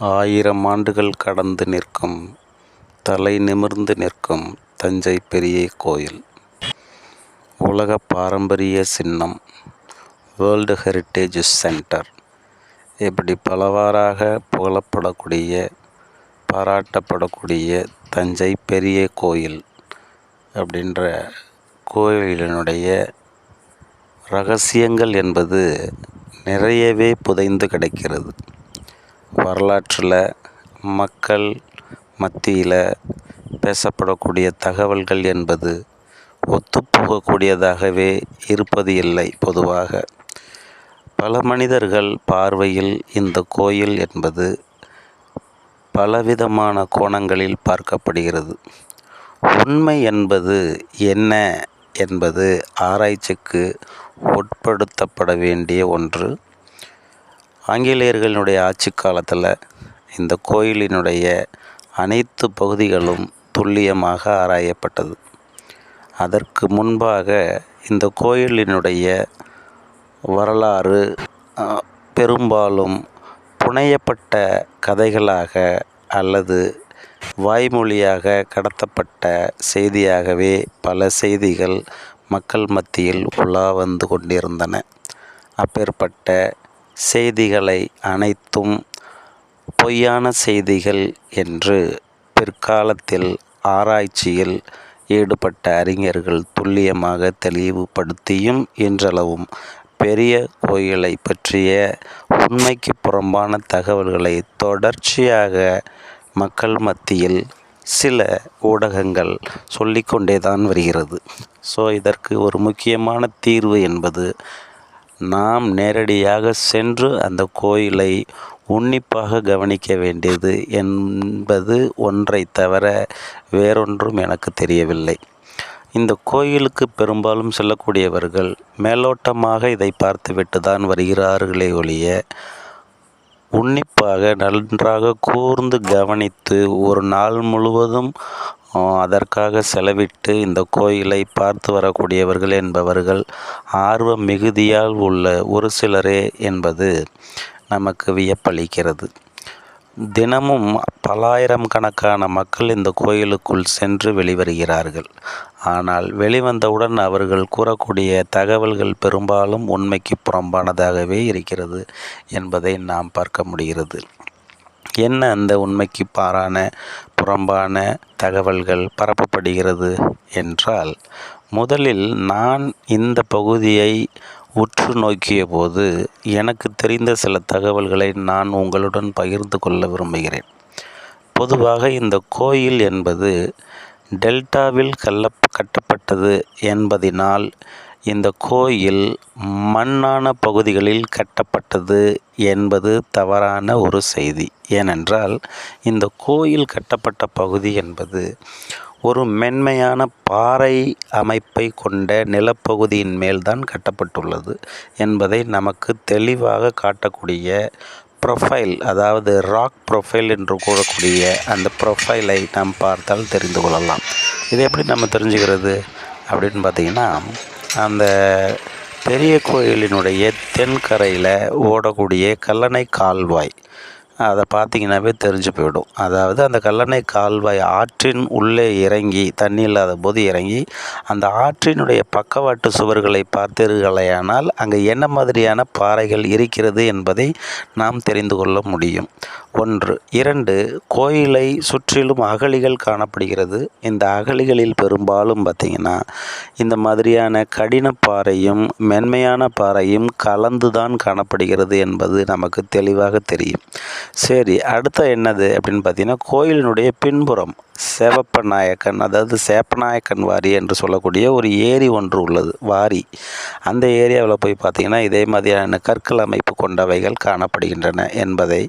1000 ஆண்டுகள் கடந்து நிற்கும், தலை நிமிர்ந்து நிற்கும் தஞ்சை பெரிய கோயில். உலக பாரம்பரிய சின்னம், வேர்ல்டு ஹெரிட்டேஜ் சென்டர். இப்படி பலவாறாக புகழப்படக்கூடிய, பாராட்டப்படக்கூடிய தஞ்சை பெரிய கோயில் அப்படின்ற கோயிலினுடைய ரகசியங்கள் என்பது நிறையவே புதைந்து கிடக்கிறது. வரலாற்றில் மக்கள் மத்தியில் பேசப்படக்கூடிய தகவல்கள் என்பது ஒத்துப்போகக்கூடியதாகவே இருப்பது இல்லை. பொதுவாக பல மனிதர்கள் பார்வையில் இந்த கோயில் என்பது பலவிதமான கோணங்களில் பார்க்கப்படுகிறது. உண்மை என்பது என்ன என்பது ஆராய்ச்சிக்கு உட்படுத்தப்பட வேண்டிய ஒன்று. ஆங்கிலேயர்களுடைய ஆட்சி காலத்தில் இந்த கோயிலினுடைய அனைத்து பகுதிகளும் துல்லியமாக ஆராயப்பட்டது. அதற்கு முன்பாக இந்த கோயிலினுடைய வரலாறு பெரும்பாலும் புனையப்பட்ட கதைகளாக அல்லது வாய்மொழியாக கடத்தப்பட்ட செய்தியாகவே பல செய்திகள் மக்கள் மத்தியில் உலா வந்து கொண்டிருந்தன. அப்பேற்பட்ட செய்திகளை அனைத்தும் பொய்யான செய்திகள் என்று பிற்காலத்தில் ஆராய்ச்சியில் ஈடுபட்ட அறிஞர்கள் துல்லியமாக தெளிவுபடுத்தியும் இன்றளவும் பெரிய கோயிலை பற்றிய உண்மைக்கு புறம்பான தகவல்களை தொடர்ச்சியாக மக்கள் மத்தியில் சில ஊடகங்கள் சொல்லிக்கொண்டே தான் வருகிறது. இதற்கு ஒரு முக்கியமான தீர்வு என்பது நாம் நேரடியாக சென்று அந்த கோயிலை உன்னிப்பாக கவனிக்க வேண்டியது என்பது ஒன்றை தவிர வேறொன்றும் எனக்கு தெரியவில்லை. இந்த கோயிலுக்கு பெரும்பாலும் செல்லக்கூடியவர்கள் மேலோட்டமாக இதை பார்த்துவிட்டு தான் வருகிறார்களே ஒழிய உன்னிப்பாக நன்றாக கூர்ந்து கவனித்து ஒரு நாள் முழுவதும் அதற்காக செலவிட்டு இந்த கோயிலை பார்த்து வரக்கூடியவர்கள் என்பவர்கள் ஆர்வம் மிகுதியால் உள்ள ஒரு சிலரே என்பது நமக்கு வியப்பளிக்கிறது. தினமும் பல்லாயிரக்கணக்கான மக்கள் இந்த கோயிலுக்குள் சென்று வெளிவருகிறார்கள். ஆனால் வெளிவந்தவுடன் அவர்கள் கூறக்கூடிய தகவல்கள் பெரும்பாலும் உண்மைக்கு புறம்பானதாகவே இருக்கிறது என்பதை நாம் பார்க்க முடிகிறது. என்ன அந்த உண்மைக்கு புறம்பான தகவல்கள் பரப்பப்படுகிறது என்றால், முதலில் நான் இந்த பகுதியை உற்று நோக்கிய போது எனக்கு தெரிந்த சில தகவல்களை நான் உங்களுடன் பகிர்ந்து கொள்ள விரும்புகிறேன். பொதுவாக இந்த கோயில் என்பது டெல்டாவில் கட்டப்பட்டது என்பதினால் இந்த கோயில் மண்ணான பகுதிகளில் கட்டப்பட்டது என்பது தவறான ஒரு செய்தி. ஏனென்றால் இந்த கோயில் கட்டப்பட்ட பகுதி என்பது ஒரு மென்மையான பாறை அமைப்பை கொண்ட நிலப்பகுதியின் மேல்தான் கட்டப்பட்டுள்ளது என்பதை நமக்கு தெளிவாக காட்டக்கூடிய ப்ரொஃபைல், அதாவது ராக் ப்ரொஃபைல் என்று கூறக்கூடிய அந்த ப்ரொஃபைலை நாம் பார்த்தால் தெரிந்து கொள்ளலாம். இது எப்படி நம்ம தெரிஞ்சுக்கிறது அப்படின்னு பார்த்திங்கன்னா, அந்த பெரிய கோயிலினுடைய தென்கரையில் ஓடக்கூடிய கல்லணை கால்வாய், அதை பார்த்திங்கனாவே தெரிஞ்சு போயிடும். அதாவது அந்த கல்லணை கால்வாய் ஆற்றின் உள்ளே இறங்கி, தண்ணி இல்லாத போது இறங்கி அந்த ஆற்றினுடைய பக்கவாட்டு சுவர்களை பார்த்தீர்களேயானால் அங்கே என்ன மாதிரியான பாறைகள் இருக்கிறது என்பதை நாம் தெரிந்து கொள்ள முடியும். 1. 2. கோயிலை சுற்றிலும் அகழிகள் காணப்படுகிறது. இந்த அகழிகளில் பெரும்பாலும் பார்த்திங்கன்னா இந்த மாதிரியான கடினப்பாறையும் மென்மையான பாறையும் கலந்துதான் காணப்படுகிறது என்பது நமக்கு தெளிவாக தெரியும். சரி, அடுத்த என்னது அப்படின்னு பார்த்தீங்கன்னா, கோயிலினுடைய பின்புறம் சேவப்பநாயக்கன், அதாவது சேப்பநாயக்கன் வாரி என்று சொல்லக்கூடிய ஒரு ஏரி ஒன்று உள்ளது, வாரி. அந்த ஏரியாவில் போய் பார்த்திங்கன்னா இதே மாதிரியான கற்கள் அமைப்பு கொண்டவைகள் காணப்படுகின்றன என்பதை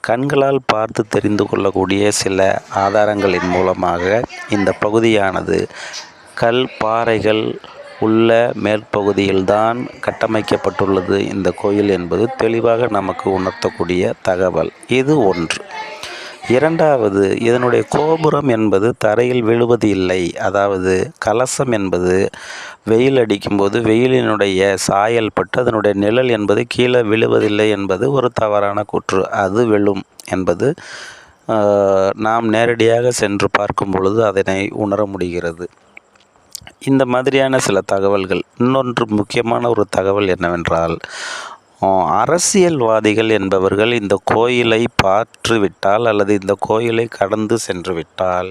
கண்களால் பார்த்து தெரிந்து கொள்ளக்கூடிய சில ஆதாரங்களின் மூலமாக இந்த பகுதியானது கல் பாறைகள் உள்ள மேற்பகுதியில்தான் கட்டமைக்கப்பட்டுள்ளது இந்த கோயில் என்பது தெளிவாக நமக்கு உணர்த்தக்கூடிய தகவல். இது ஒன்று. இரண்டாவது, இதனுடைய கோபுரம் என்பது தரையில் விழுவது இல்லை. அதாவது கலசம் என்பது வெயில் அடிக்கும்போது வெயிலினுடைய சாயல் பட்டு அதனுடைய நிழல் என்பது கீழே விழுவதில்லை என்பது ஒரு தவறான கூற்று. அது விழும் என்பது நாம் நேரடியாக சென்று பார்க்கும் பொழுது அதனை உணர முடிகிறது. இந்த மாதிரியான சில தகவல்கள். இன்னொன்று முக்கியமான ஒரு தகவல் என்னவென்றால், அரசியல்வாதிகள் என்பவர்கள் இந்த கோயிலை பார்த்துவிட்டால் அல்லது இந்த கோயிலை கடந்து சென்று விட்டால்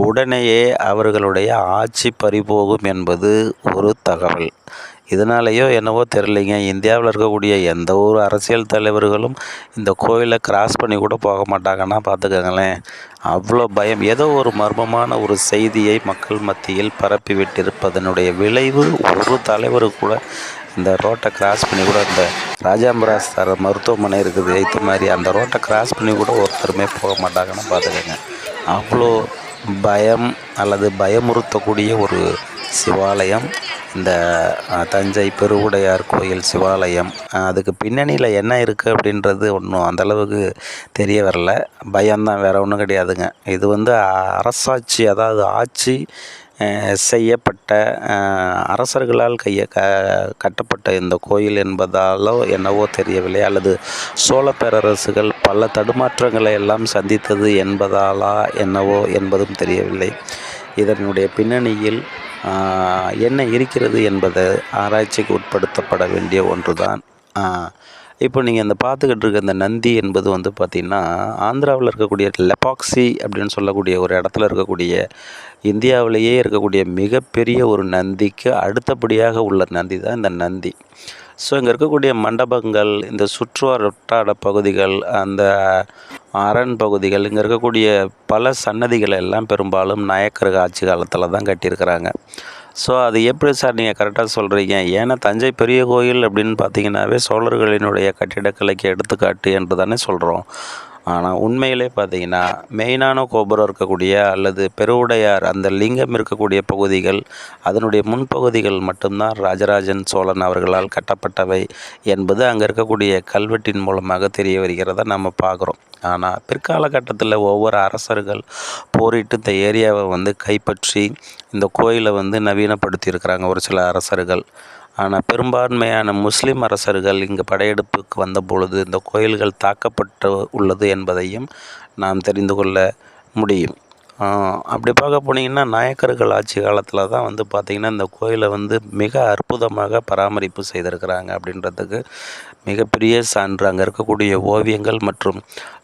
உடனேயே அவர்களுடைய ஆட்சி பறிபோகும் என்பது ஒரு தகவல். இதனாலேயோ என்னவோ தெரியலைங்க, இந்தியாவில் இருக்கக்கூடிய எந்த ஒரு அரசியல் தலைவர்களும் இந்த கோயிலை கிராஸ் பண்ணி கூட போக மாட்டாங்கன்னா பார்த்துக்கங்களேன். அவ்வளோ பயம். ஏதோ ஒரு மர்மமான ஒரு செய்தியை மக்கள் மத்தியில் பரப்பி விட்டிருப்பதனுடைய விளைவு ஒரு தலைவர் கூட இந்த ரோட்டை கிராஸ் பண்ணி கூட, இந்த ராஜாம்பராஸ் மருத்துவமனை இருக்குது இது மாதிரி, அந்த ரோட்டை கிராஸ் பண்ணி கூட ஒருத்தருமே போக மாட்டாங்கன்னா பார்த்துக்கங்க. அவ்வளோ பயம் அல்லது பயமுறுத்தக்கூடிய ஒரு சிவாலயம் இந்த தஞ்சை பெருவுடையார் கோயில் சிவாலயம். அதுக்கு பின்னணியில் என்ன இருக்குது அப்படின்றது ஒன்றும் அந்தளவுக்கு தெரிய வரல. பயம்தான், வேறு ஒன்றும் கிடையாதுங்க. இது அரசாட்சி, அதாவது ஆட்சி செய்யப்பட்ட அரசர்களால் கட்டப்பட்ட இந்த கோயில் என்பதாலோ என்னவோ தெரியவில்லை, அல்லது சோழ பேரரசுகள் பல தடுமாற்றங்களை எல்லாம் சந்தித்தது என்பதாலா என்னவோ என்பதும் தெரியவில்லை. இதனுடைய பின்னணியில் என்ன இருக்கிறது என்பதை ஆராய்ச்சிக்கு உட்படுத்தப்பட வேண்டிய ஒன்று தான். இப்போ நீங்கள் இந்த பார்த்துக்கிட்டு இருக்க இந்த நந்தி என்பது பார்த்திங்கன்னா, ஆந்திராவில் இருக்கக்கூடிய லெபாக்சி அப்படின்னு சொல்லக்கூடிய ஒரு இடத்துல இருக்கக்கூடிய, இந்தியாவிலேயே இருக்கக்கூடிய மிகப்பெரிய ஒரு நந்திக்கு அடுத்தபடியாக உள்ள நந்தி தான் இந்த நந்தி. ஸோ இங்கே இருக்கக்கூடிய மண்டபங்கள், இந்த சுற்றுவட்டார பகுதிகள், அந்த அரண் பகுதிகள், இங்கே இருக்கக்கூடிய பல சன்னதிகள் எல்லாம் பெரும்பாலும் நாயக்கர் ஆட்சி காலத்தில் தான் கட்டியிருக்கிறாங்க. ஸோ அது எப்படி சார் நீங்கள் கரெக்டாக சொல்கிறீங்க? ஏன்னா தஞ்சை பெரிய கோயில் அப்படின்னு பார்த்தீங்கன்னாவே சோழர்களினுடைய கட்டிடக்கலைக்கு எடுத்துக்காட்டு என்று தானே சொல்கிறோம். ஆனால் உண்மையிலே பார்த்தீங்கன்னா மெயினான கோபுரம் இருக்கக்கூடிய அல்லது பெருவுடையார் அந்த லிங்கம் இருக்கக்கூடிய பகுதிகள், அதனுடைய முன்பகுதிகள் மட்டும்தான் ராஜராஜன் சோழன் அவர்களால் கட்டப்பட்டவை என்பது அங்கே இருக்கக்கூடிய கல்வெட்டின் மூலமாக தெரிய வருகிறத நம்ம பார்க்குறோம். ஆனால் பிற்காலகட்டத்தில் ஒவ்வொரு அரசர்கள் போரிட்டு இந்த ஏரியாவை கைப்பற்றி இந்த கோயிலை நவீனப்படுத்தியிருக்கிறாங்க ஒரு சில அரசர்கள். ஆனால் பெரும்பான்மையான முஸ்லீம் அரசர்கள் இங்கு படையெடுப்புக்கு வந்த பொழுது இந்த கோயில்கள் தாக்கப்பட்டு உள்ளது என்பதையும் நாம் தெரிந்து கொள்ள முடியும். அப்படி பார்க்க போனீங்கன்னா நாயக்கர்கள் ஆட்சி காலத்தில் தான் பார்த்திங்கன்னா இந்த கோயிலை மிக அற்புதமாக பராமரிப்பு செய்திருக்கிறாங்க அப்படின்றதுக்கு மிகப்பெரிய சான்று அங்கே இருக்கக்கூடிய ஓவியங்கள் மற்றும்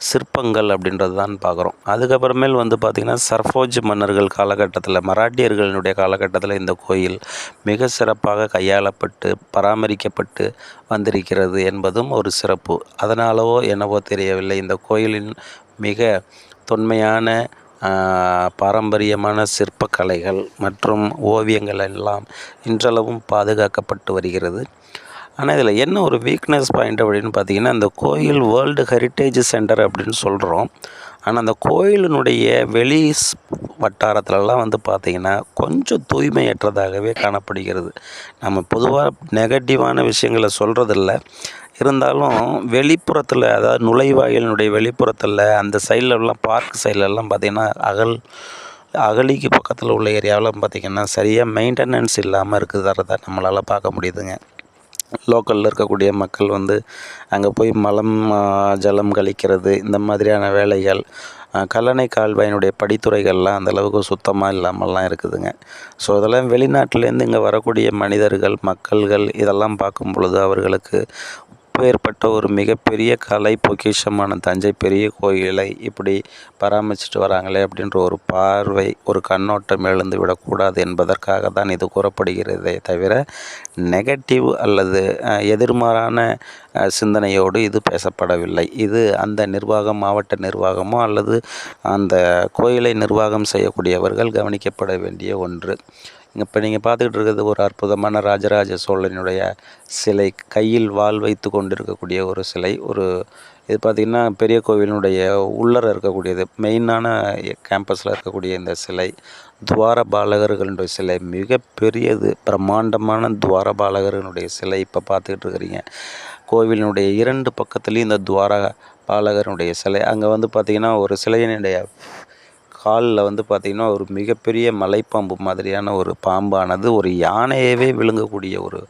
சிற்பங்கள் அப்படின்றது தான் பார்க்குறோம். அதுக்கப்புறமேல் பார்த்திங்கன்னா சர்ஃபோஜ் மன்னர்கள் காலகட்டத்தில், மராட்டியர்களினுடைய காலகட்டத்தில் இந்த கோயில் மிக சிறப்பாக கையாளப்பட்டு பராமரிக்கப்பட்டு வந்திருக்கிறது என்பதும் ஒரு சிறப்பு. அதனாலவோ என்னவோ தெரியவில்லை, இந்த கோயிலின் மிக தொன்மையான பாரம்பரியமான சிற்பக்கலைகள் மற்றும் ஓவியங்கள் எல்லாம் இன்றளவும் பாதுகாக்கப்பட்டு வருகிறது. ஆனால் இதில் என்ன ஒரு வீக்னஸ் பாயிண்ட் அப்படின்னு பார்த்திங்கன்னா, இந்த கோயில் வேர்ல்டு ஹெரிட்டேஜ் சென்டர் அப்படின்னு சொல்கிறோம். ஆனால் அந்த கோயிலினுடைய வெளி வட்டாரத்துலலாம் பார்த்திங்கன்னா கொஞ்சம் தூய்மையற்றதாகவே காணப்படுகிறது. நம்ம பொதுவாக நெகட்டிவான விஷயங்களை சொல்கிறதில்ல, இருந்தாலும் வெளிப்புறத்தில், அதாவது நுழைவாயிலினுடைய வெளிப்புறத்தில் அந்த சைட்லலாம் பார்க் சைட்லலாம் பார்த்திங்கன்னா அகழிக்கு பக்கத்தில் உள்ள ஏரியாவில் பார்த்திங்கன்னா சரியாக மெயின்டெனன்ஸ் இல்லாமல் இருக்குதுறத நம்மளால் பார்க்க முடியுதுங்க. லோக்கலில் இருக்கக்கூடிய மக்கள் அங்கே போய் மலம் ஜலம் கழிக்கிறது, இந்த மாதிரியான வேலைகள், கல்லணை கால்வாயினுடைய படித்துறைகள்லாம் அந்தளவுக்கு சுத்தமாக இல்லாமல்லாம் இருக்குதுங்க. ஸோ இதெல்லாம் வெளிநாட்டிலேருந்து இங்கே வரக்கூடிய மனிதர்கள், மக்கள்கள் இதெல்லாம் பார்க்கும் பொழுது அவர்களுக்கு ஏற்பட்ட ஒரு மிகப்பெரிய கலை பொக்கிஷமான தஞ்சை பெரிய கோயிலை இப்படி பராமரிச்சுட்டு வராங்களே அப்படின்ற ஒரு பார்வை, ஒரு கண்ணோட்டம் எழுந்து விடக்கூடாது என்பதற்காக தான் இது கூறப்படுகிறதே தவிர நெகட்டிவ் அல்லது எதிர்மாறான சிந்தனையோடு இது பேசப்படவில்லை. இது அந்த நிர்வாகம், மாவட்ட நிர்வாகமோ அல்லது அந்த கோயிலை நிர்வாகம் செய்யக்கூடியவர்கள் கவனிக்கப்பட வேண்டிய ஒன்று. இப்போ நீங்கள் பார்த்துக்கிட்டு இருக்கிறது ஒரு அற்புதமான ராஜராஜ சோழனுடைய சிலை, கையில் வாள் வைத்து கொண்டிருக்கக்கூடிய ஒரு சிலை. இது பார்த்திங்கன்னா பெரிய கோவிலினுடைய உள்ளர இருக்கக்கூடியது, மெயினான கேம்பஸில் இருக்கக்கூடிய இந்த சிலை துவாரபாலகர்களுடைய சிலை, மிகப்பெரியது, பிரம்மாண்டமான துவாரபாலகர்களுடைய சிலை இப்போ பார்த்துக்கிட்டு இருக்கிறீங்க. கோவிலினுடைய 2 பக்கத்துலேயும் இந்த துவார பாலகருடைய சிலை. அங்கே வந்து பார்த்திங்கன்னா ஒரு சிலையினுடைய காலில் வந்து பார்த்திங்கன்னா ஒரு மிகப்பெரிய மலைப்பாம்பு மாதிரியான ஒரு பாம்பானது ஒரு யானையவே விழுங்கக்கூடிய ஒரு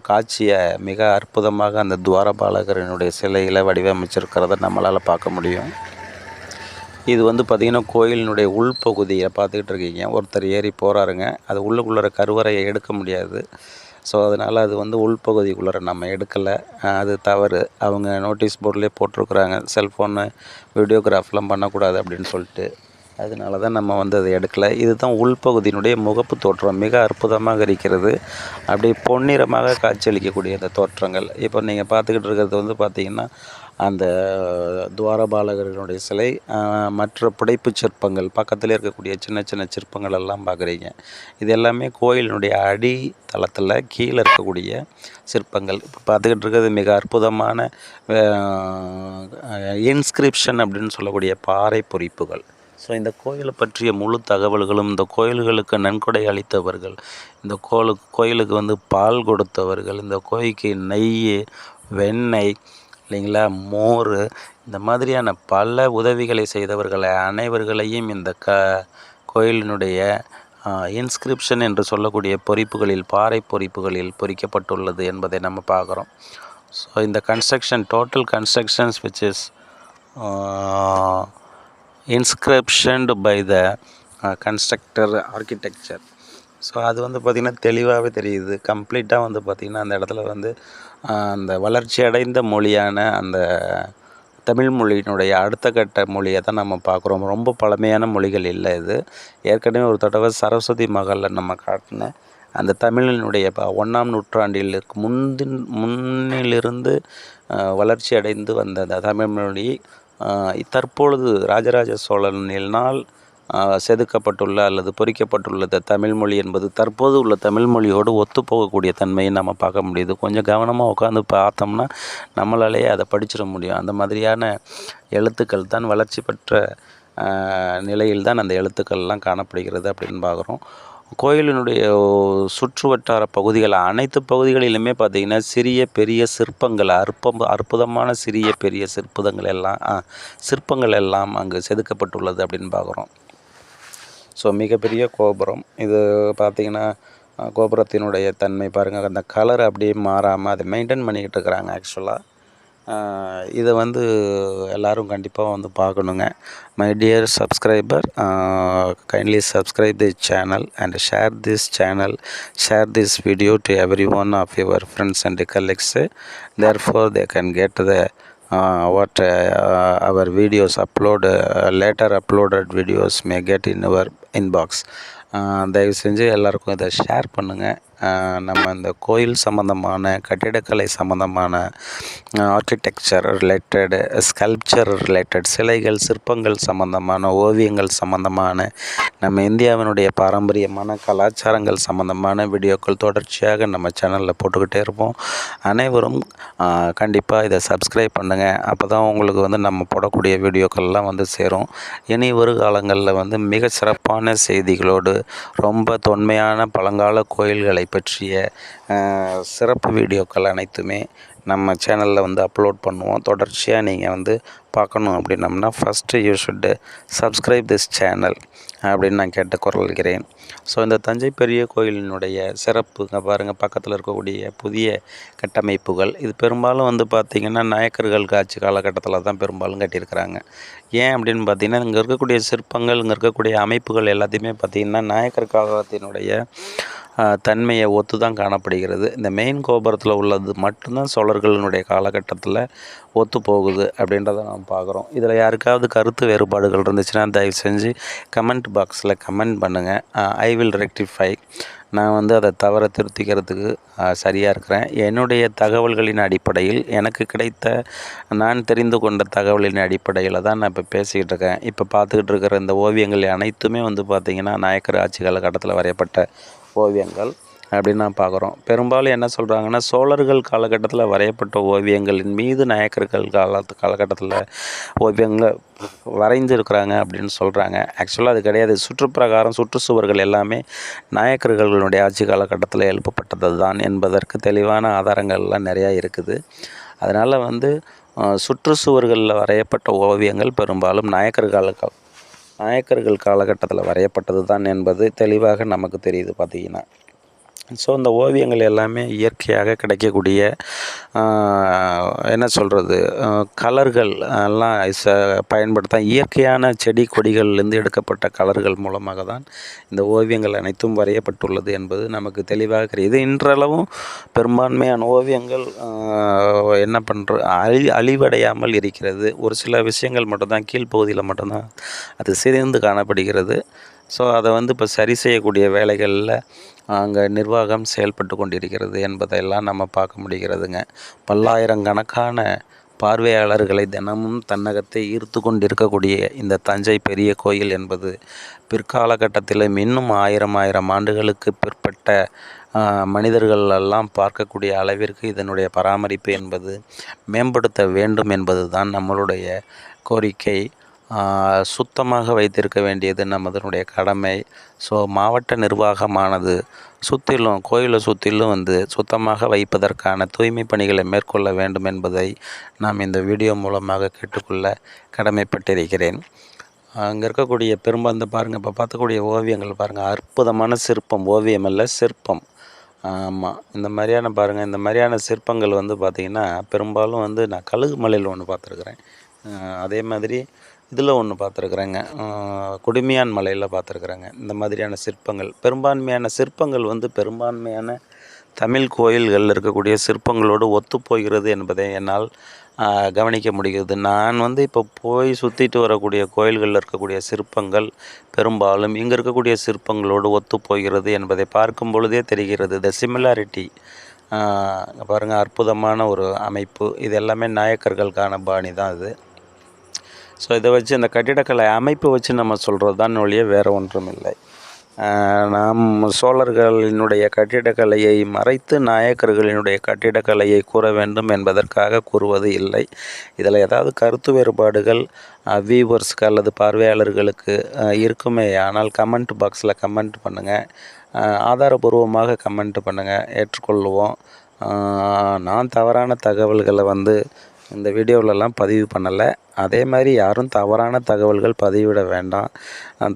காட்சியை மிக அற்புதமாக அந்த துவாரபாலகரனுடைய சிலையில் வடிவமைச்சிருக்கிறத நம்மளால் பார்க்க முடியும். இது வந்து பார்த்திங்கன்னா கோயிலினுடைய உள்பகுதியை பார்த்துக்கிட்டு இருக்கீங்க. ஒருத்தர் ஏறி போகிறாருங்க. அது உள்ளுக்குள்ளே கருவறையை எடுக்க முடியாது. ஸோ அதனால் அது வந்து உள்பகுதிக்குள்ளே நம்ம எடுக்கலை. அது தவறு. அவங்க நோட்டீஸ் போர்ட்லேயே போட்டிருக்குறாங்க, செல்ஃபோனு வீடியோகிராஃப்லாம் பண்ணக்கூடாது அப்படின்னு சொல்லிட்டு. அதனால தான் நம்ம வந்து அதை எடுக்கலை. இதுதான் உள்பகுதியினுடைய முகப்பு தோற்றம். மிக அற்புதமாக இருக்கிறது. அப்படியே பொன்னிறமாக காட்சியளிக்கக்கூடிய அந்த தோற்றங்கள். இப்போ நீங்கள் பார்த்துக்கிட்டு இருக்கிறது வந்து பார்த்திங்கன்னா அந்த துவாரபாலகர்களுடைய சிலை, மற்ற புடைப்புச் சிற்பங்கள் பக்கத்தில் இருக்கக்கூடிய சின்ன சின்ன சிற்பங்கள் எல்லாம் பார்க்குறீங்க. இது எல்லாமே கோயிலினுடைய அடித்தளத்தில் கீழே இருக்கக்கூடிய சிற்பங்கள். இப்போ பார்த்துக்கிட்டு இருக்கிறது மிக அற்புதமான இன்ஸ்கிரிப்ஷன் அப்படின்னு சொல்லக்கூடிய பாறை பொறிப்புகள். ஸோ இந்த கோயிலை பற்றிய முழு தகவல்களும், இந்த கோயில்களுக்கு நன்கொடை அளித்தவர்கள், இந்த கோயிலுக்கு வந்து பால் கொடுத்தவர்கள், இந்த கோயிலுக்கு நெய், வெண்ணெய் இல்லைங்களா, மோர், இந்த மாதிரியான பல உதவிகளை செய்தவர்களை அனைவர்களையும் இந்த கோயிலினுடைய இன்ஸ்கிரிப்ஷன் என்று சொல்லக்கூடிய பொறிப்புகளில், பாறை பொறிப்புகளில் பொறிக்கப்பட்டுள்ளது என்பதை நம்ம பார்க்குறோம். ஸோ இந்த construction, total constructions which is inscriptioned by the constructor architecture. So அது வந்து பார்த்திங்கன்னா தெளிவாகவே தெரியுது. கம்ப்ளீட்டாக வந்து பார்த்திங்கன்னா அந்த இடத்துல வந்து அந்த வளர்ச்சி அடைந்த மொழியான அந்த தமிழ் மொழியினுடைய அடுத்த கட்ட மொழியை தான் நம்ம பார்க்குறோம். ரொம்ப பழமையான மொழிகள் இல்லை இது. ஏற்கனவே ஒரு தடவை சரஸ்வதி மகளில் நம்ம காட்டின அந்த தமிழினுடைய 1ஆம் நூற்றாண்டில் முன்னிலிருந்து வளர்ச்சி அடைந்து வந்த அந்த தமிழ் மொழி தற்பொழுது ராஜராஜ சோழனினால் செதுக்கப்பட்டுள்ள அல்லது பொறிக்கப்பட்டுள்ள தமிழ்மொழி என்பது தற்போது உள்ள தமிழ்மொழியோடு ஒத்துப்போகக்கூடிய தன்மையை நம்ம பார்க்க முடியுது. கொஞ்சம் கவனமாக உட்காந்து பார்த்தோம்னா நம்மளாலேயே அதை படிச்சிட முடியும். அந்த மாதிரியான எழுத்துக்கள் தான் வளர்ச்சி பெற்ற நிலையில் தான் அந்த எழுத்துக்கள்லாம் காணப்படுகிறது அப்படின்னு பார்க்குறோம். கோயிலினுடைய சுற்று வட்டார பகுதிகள் அனைத்து பகுதிகளிலுமே பார்த்திங்கன்னா சிறிய பெரிய சிற்பங்கள், அற்புதமான சிறிய பெரிய சிற்பங்கள் எல்லாம் அங்கு செதுக்கப்பட்டுள்ளது அப்படின்னு பார்க்குறோம். ஸோ மிகப்பெரிய கோபுரம் இது பார்த்திங்கன்னா கோபுரத்தினுடைய தன்மை பாருங்கள், அந்த கலர் அப்படியே மாறாமல் அதை மெயின்டைன் பண்ணிக்கிட்டு இருக்கிறாங்க. ஆக்சுவலாக இதை வந்து எல்லோரும் கண்டிப்பாக வந்து பார்க்கணுங்க. My dear subscriber, kindly subscribe this channel and share this video to every one of your friends and colleagues. Therefore they can get the our videos later uploaded videos may get in our inbox. தயவு செஞ்சு எல்லாருக்கும் இதை share பண்ணுங்கள். நம்ம இந்த கோயில் சம்மந்தமான, கட்டிடக்கலை சம்மந்தமான, ஆர்கிடெக்சர் ரிலேட்டட், ஸ்கல்ப்சர் ரிலேட்டட், சிலைகள் சிற்பங்கள் சம்மந்தமான, ஓவியங்கள் சம்மந்தமான, நம்ம இந்தியாவினுடைய பாரம்பரியமான கலாச்சாரங்கள் சம்மந்தமான வீடியோக்கள் தொடர்ச்சியாக நம்ம சேனலில் போட்டுக்கிட்டே இருப்போம். அனைவரும் கண்டிப்பாக இதை சப்ஸ்கிரைப் பண்ணுங்கள். அப்போ தான் உங்களுக்கு வந்து நம்ம போடக்கூடிய வீடியோக்கள்லாம் வந்து சேரும். இனி வருகாலங்களில் வந்து மிக சிறப்பான செய்திகளோடு ரொம்ப தொன்மையான பழங்கால கோயில்களை பற்றிய சிறப்பு வீடியோக்கள் அனைத்துமே நம்ம சேனலில் வந்து அப்லோட் பண்ணுவோம். தொடர்ச்சியாக நீங்கள் வந்து பார்க்கணும் அப்படின்னம்னா first you should subscribe this channel அப்படின்னு நான் கேட்டுக்கொள்கிறேன். ஸோ இந்த தஞ்சை பெரிய கோயிலினுடைய சிறப்புங்க பாருங்கள், பக்கத்தில் இருக்கக்கூடிய புதிய கட்டமைப்புகள் இது பெரும்பாலும் வந்து பார்த்திங்கன்னா நாயக்கர்கள் ஆட்சி காலகட்டத்தில் தான் பெரும்பாலும் கட்டியிருக்கிறாங்க. ஏன் அப்படின்னு பார்த்திங்கன்னா இங்கே இருக்கக்கூடிய சிற்பங்கள், இங்கே இருக்கக்கூடிய அமைப்புகள் எல்லாத்தையுமே பார்த்திங்கன்னா நாயக்கர் காலத்தினுடைய தன்மையை ஒத்து தான் காணப்படுகிறது. இந்த மெயின் கோபுரத்தில் உள்ளது மட்டும்தான் சோழர்களினுடைய காலகட்டத்தில் ஒத்து போகுது அப்படின்றத நாம் பார்க்குறோம். இதில் யாருக்காவது கருத்து வேறுபாடுகள் இருந்துச்சுன்னா தயவு செஞ்சு கமெண்ட் பாக்ஸில் கமெண்ட் பண்ணுங்கள். I will rectify. நான் வந்து அதை தவற திருத்திக்கிறதுக்கு சரியாக இருக்கிறேன். என்னுடைய தகவல்களின் அடிப்படையில், எனக்கு கிடைத்த, நான் தெரிந்து கொண்ட தகவலின் அடிப்படையில் தான் நான் இப்போ பேசிக்கிட்டு இருக்கேன். இப்போ பார்த்துக்கிட்டு இருக்கிற இந்த ஓவியங்கள் அனைத்துமே வந்து பார்த்திங்கன்னா நாயக்கர் ஆட்சி காலகட்டத்தில் வரையப்பட்ட ஓவியங்கள் அப்படின்னு நான் பார்க்குறோம். பெரும்பாலும் என்ன சொல்கிறாங்கன்னா சோழர்கள் காலகட்டத்தில் வரையப்பட்ட ஓவியங்களின் மீது நாயக்கர்கள் காலகட்டத்தில் ஓவியங்களை வரைஞ்சிருக்கிறாங்க அப்படின்னு சொல்கிறாங்க. ஆக்சுவலாக அது கிடையாது. சுற்றுப்பிரகாரம், சுற்றுச்சுவர்கள் எல்லாமே நாயக்கர்களுடைய ஆட்சி காலகட்டத்தில் எழுப்பப்பட்டது தான் என்பதற்கு தெளிவான ஆதாரங்கள்லாம் நிறையா இருக்குது. அதனால் வந்து சுற்றுச்சுவர்களில் வரையப்பட்ட ஓவியங்கள் பெரும்பாலும் நாயக்கர்கள் காலகட்டத்தில் வரையப்பட்டது தான் என்பது தெளிவாக நமக்கு தெரியுது பார்த்திங்கன்னா. ஸோ இந்த ஓவியங்கள் எல்லாமே இயற்கையாக கிடைக்கக்கூடிய என்ன சொல்கிறது கலர்கள் எல்லாம் பயன்படுத்த இயற்கையான செடி கொடிகள்லேருந்து எடுக்கப்பட்ட கலர்கள் மூலமாக தான் இந்த ஓவியங்கள் அனைத்தும் வரையப்பட்டுள்ளது என்பது நமக்கு தெளிவாக தெரியுது. இன்றளவும் பெரும்பான்மையான ஓவியங்கள் என்ன அழிவடையாமல் இருக்கிறது. ஒரு சில விஷயங்கள் மட்டும்தான் கீழ்ப்பகுதியில் மட்டும்தான் அது சிதைந்து காணப்படுகிறது. ஸோ அதை இப்போ சரி செய்யக்கூடிய வேலைகளில் அங்கே நிர்வாகம் செயல்பட்டு கொண்டிருக்கிறது என்பதையெல்லாம் நம்ம பார்க்க முடிகிறதுங்க. பல்லாயிரக்கணக்கான பார்வையாளர்களை தினமும் தன்னகத்தை ஈர்த்து கொண்டிருக்கக்கூடிய இந்த தஞ்சை பெரிய கோயில் என்பது பிற்காலகட்டத்திலும் இன்னும் ஆயிரம் ஆண்டுகளுக்கு பிற்பட்ட மனிதர்கள் எல்லாம் பார்க்கக்கூடிய அளவிற்கு இதனுடைய பராமரிப்பு என்பது மேம்படுத்த வேண்டும் என்பது தான் நம்மளுடைய கோரிக்கை. சுத்தமாக வைத்திருக்க வேண்டியது நமதனுடைய கடமை. ஸோ மாவட்ட நிர்வாகமானது கோயிலை சுற்றிலும் சுத்தமாக வைப்பதற்கான தூய்மை பணிகளை மேற்கொள்ள வேண்டும் என்பதை நாம் இந்த வீடியோ மூலமாக கேட்டுக்கொள்ள கடமைப்பட்டிருக்கிறேன். அங்கே இருக்கக்கூடிய பாருங்கள், இப்போ பார்க்கக்கூடிய ஓவியங்கள் பாருங்கள், அற்புதமான சிற்பம், ஓவியம் அல்ல சிற்பம். ஆமாம், இந்த மாதிரியான சிற்பங்கள் பார்த்திங்கன்னா பெரும்பாலும் நான் கழுகு மலையில் ஒன்று பார்த்துருக்குறேன். அதே மாதிரி இதில் ஒன்று பார்த்துருக்குறேங்க, குடுமியான் மலையில் பார்த்துருக்குறேங்க. இந்த மாதிரியான சிற்பங்கள் பெரும்பான்மையான சிற்பங்கள் பெரும்பான்மையான தமிழ் கோயில்களில் இருக்கக்கூடிய சிற்பங்களோடு ஒத்துப்போகிறது என்பதை என்னால் கவனிக்க முடிகிறது. நான் இப்போ போய் சுற்றிட்டு வரக்கூடிய கோயில்களில் இருக்கக்கூடிய சிற்பங்கள் பெரும்பாலும் இங்கே இருக்கக்கூடிய சிற்பங்களோடு ஒத்துப்போகிறது என்பதை பார்க்கும் பொழுதே தெரிகிறது. த சிமிலாரிட்டி பாருங்கள், அற்புதமான ஒரு அமைப்பு. இது எல்லாமே நாயக்கர்களுக்கான பாணி தான் இது. ஸோ இதை வச்சு இந்த கட்டிடக்கலை அமைப்பு வச்சு நம்ம சொல்கிறது தான் ஒழிய வேறு ஒன்றும் இல்லை. நாம் சோழர்களினுடைய கட்டிடக்கலையை மறைத்து நாயக்கர்களினுடைய கட்டிடக்கலையை கூற வேண்டும் என்பதற்காக கூறுவது இல்லை. இதில் ஏதாவது கருத்து வேறுபாடுகள் வியூவர்ஸ்க்கு அல்லது பார்வையாளர்களுக்கு இருக்குமே ஆனால் கமெண்ட் பாக்ஸில் கமெண்ட் பண்ணுங்கள், ஆதாரபூர்வமாக கமெண்ட் பண்ணுங்கள், ஏற்றுக்கொள்வோம். நான் தவறான தகவல்களை இந்த வீடியோவிலலாம் பதிவு பண்ணலை. அதே மாதிரி யாரும் தவறான தகவல்கள் பதிவிட வேண்டாம்.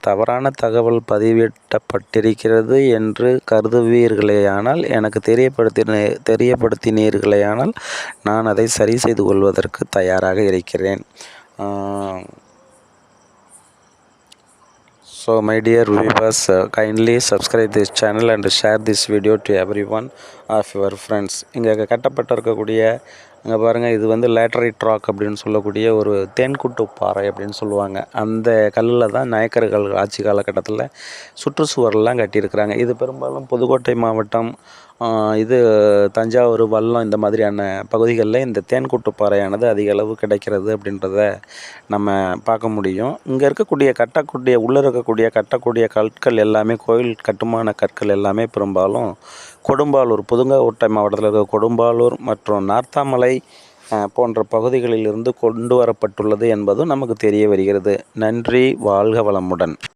தவறான தகவல் பதிவிடப்பட்டிருக்கிறது என்று கருதுவீர்களேயானால் எனக்கு தெரியப்படுத்தினீர்களேயானால் நான் அதை சரி செய்து கொள்வதற்கு தயாராக இருக்கிறேன். So my dear viewers, kindly subscribe this channel and share this video to everyone of your friends. இங்கே கட்டப்பட்டிருக்கக்கூடிய அங்கே பாருங்கள், இது லேட்டரைட் ராக் அப்படின்னு சொல்லக்கூடிய ஒரு தேன்குட்டு பாறை அப்படின்னு சொல்லுவாங்க. அந்த கல்லில் தான் நாயக்கர்கள் ஆட்சி காலகட்டத்தில் சுற்றுச்சுவரெலாம் கட்டியிருக்கிறாங்க. இது பெரும்பாலும் புதுக்கோட்டை மாவட்டம், இது தஞ்சாவூர், வல்லம் இந்த மாதிரியான பகுதிகளில் இந்த தேன்குட்டு பாறையானது அதிக அளவு கிடைக்கிறது அப்படின்றத நம்ம பார்க்க முடியும். இங்கே இருக்கக்கூடிய உள்ளே கட்டக்கூடிய கற்கள் எல்லாமே, கோயில் கட்டுமான கற்கள் எல்லாமே பெரும்பாலும் கொடும்பாலூர், புதுக்கோட்டை மாவட்டத்தில் இருக்க கொடும்பாலூர் மற்றும் நார்த்தாமலை போன்ற பகுதிகளிலிருந்து கொண்டு வரப்பட்டுள்ளது என்பதும் நமக்கு தெரிய வருகிறது. நன்றி, வாழ்க வளமுடன்.